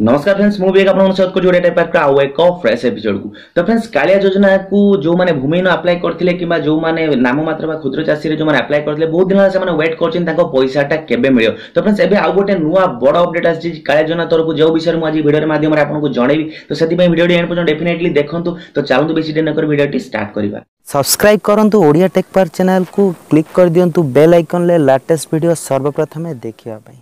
नमस्कार फ्रेंड्स मुझे आपन सहित को जोड़े टाइप आउ एक फ्रेश एपिसोड को तो फ्रेंड्स कालिया योजना को जो माने भूमिहीन अप्लाई करथिले किबा जो माने नाम मात्र बा क्षुद्र चाषी रे जो माने अप्लाई करथिले बहुत दिन से माने वेट करछिन ताको पैसाटा केबे मिलियो। तो फ्रेंड्स एबे आउ गोटे नुवा बड़ अपडेट आछि कालिया योजना तरफ जो विषय मु आज वीडियो माध्यम रे आपन को जणेबी। तो सेति पय वीडियो एंड पर्यंत डेफिनेटली देखंतु। तो चलंतु बेसी दिन न कर वीडियो स्टार्ट करबा। सब्सक्राइब करंतु ओडिया टेक पार चैनल को क्लिक कर दियंतु बेल आइकन ले लेटेस्ट वीडियो सर्वप्रथम देखिया पई।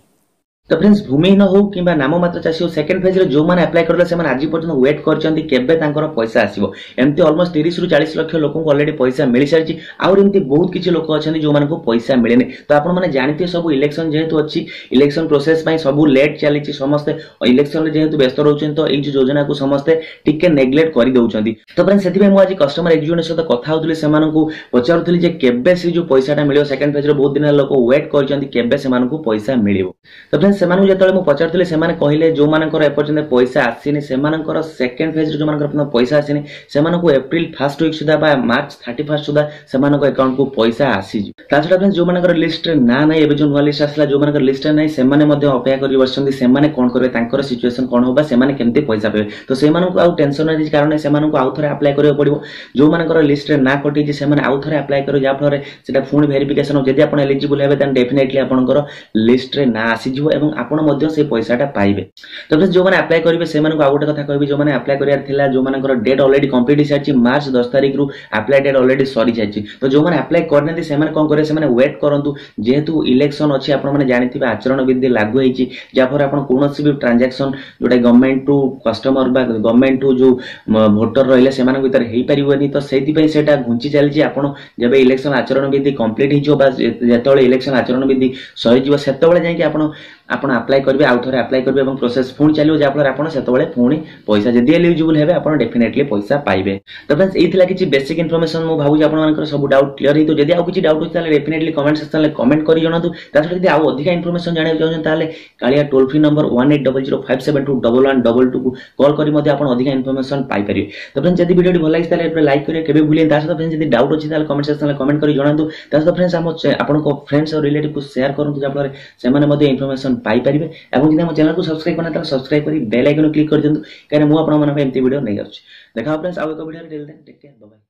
तो फ्रेंड्स भूमिहीन हो कि नाम मात्र चाषी हो सेकेंड फेज रे जो माने अप्लाई करले से माने आज पर्यंत वेट करचंती केबे तांकर पैसा आसीबो। एमती ऑलमोस्ट 30 रु 40 लाख लोगों को ऑलरेडी पैसा मिल सारची और एमती बहुत किछि लोक अछन जो माने को पैसा मिलेने। तो आपण माने जानते सब इलेक्शन जेहेतु अछि इलेक्शन प्रोसेस पई सब लेट चलीची समस्त इलेक्शन रे जेहेतु व्यस्त रहउछन तो एई योजना को समस्त टिके नेग्लेक्ट करि दउछंती। तो फ्रेंड्स सेति पई मु आज कस्टमर एग्जीक्यूटिव सहित कथा होतली से मानन को पचारुतली जे केबे से जो पैसाटा मिलियो सेकेंड फेज रे बहुत दिन लोक वेट करचंती केबे से मानन को पैसा मिलियो। तो फ्रेंड्स सेमानु जेतले मु पचारथिले सेमाने कहिले जो मानकर एपर्यंत पैसा आसीनी सेमानकर सेकेंड फेज रे जो मानकर पैसा आसीनी सेमानको एप्रिल फर्स्ट वीक सुधा बा मार्च 31 सुधा सेमानको अकाउंट को पैसा आसी जी। ताछडा फ्रेंड्स जो मानकर लिस्ट रे ना नै एबे जो नुवा लिस्ट आसला जो मानकर लिस्ट रे नै सेमाने मध्ये अपेक्षा करि बसछन्ती सेमाने कोन करबे तांकर सिचुएशन कोन होबा सेमाने केमते पैसा पाबे। तो सेमानको आउ टेंशन नै कारण सेमानको आउ थरे अप्लाई करियो पड़िबो। जो मानकर लिस्ट रे ना कटि जे सेमाने आउ थरे अप्लाई करियो जा फरे सेटा फुणी वेरिफिकेशन हो जदि आपण एलिजिबल हेबे देन डेफिनेटली आपनकर लिस्ट रे ना आसी जिवो एवं आपण मध्ये से पैसाटा पाइबे। तो फ्रेंड्स जो माने अप्लाई करिवे से मानको आ गोटे कथा कहबी जो माने अप्लाई करियार थिला जो मानकर डेट ऑलरेडी कंप्लीट हिसाची मार्च 10 तारिख रु अप्लाई डेट ऑलरेडी सरी जायची। तो जो माने अप्लाई करनेती से माने कोन करे से माने वेट करंतु जेहेतु इलेक्शन अछि आपण माने जानिथिबे आचरण विधि लागू हेची जा पर आपण कोनोसी भी ट्रांजैक्शन जोटा गवर्नमेंट टू कस्टमर बा गवर्नमेंट टू जो वोटर रहले से माने भीतर हेई परिबोनी। तो सेति पई सेटा घुंची चलची आपण जेबे इलेक्शन आचरण विधि कंप्लीट हिजो बा जेतोळे इलेक्शन आचरण विधि सरी जिवो सेतोळे जाय कि आपण अप्लाई करबे आउ थरे अप्लाई करबे एवं प्रोसेस फुणी चलियो जा फल आपण सेतोळे फुणी पैसा जदि एलिजिबल हेबे आपण डेफिनेटली पैसा पाइबे। तो फ्रेंड्स एथिला किछि बेसिक इन्फॉर्मेशन मु भाबु जे आपण मानकर सब डाउट क्लियर हे। तो जदि आउ किछि डाउट होताले डेफिनेटली कमेंट सेक्शन ले कमेंट करि जणातु। ताछडा जदि आउ अधिक इन्फॉर्मेशन जाने चाहछन ताले कालिया टोल फ्री नंबर 180057211122 को कॉल करि मध्ये आपण अधिक इन्फॉर्मेशन पाइ परिबे। तो फ्रेंड्स जदि वीडियो भल लागिस ताले लाइक करियो केबे भूलियन। ताछडा फ्रेंड्स जदि डाउट अछि ताले कमेंट सेक्शन ले कमेंट करि जणातु। ताछडा फ्रेंड्स आपण को फ्रेंड्स और रिलेटिव को शेयर करंतु जा फल से माने मध्ये इन्फॉर्मेशन पाइ परिबे। एवं जदि हम चैनल को सब्सक्राइब करना तो सब्सक्राइब करी बेल आइकन क्लिक कर दियंतु कारण मु आपन मन पे एमती वीडियो नै करछि। देखा फ्रेंड्स आउ एक वीडियो रे टेक केयर बाय बाय।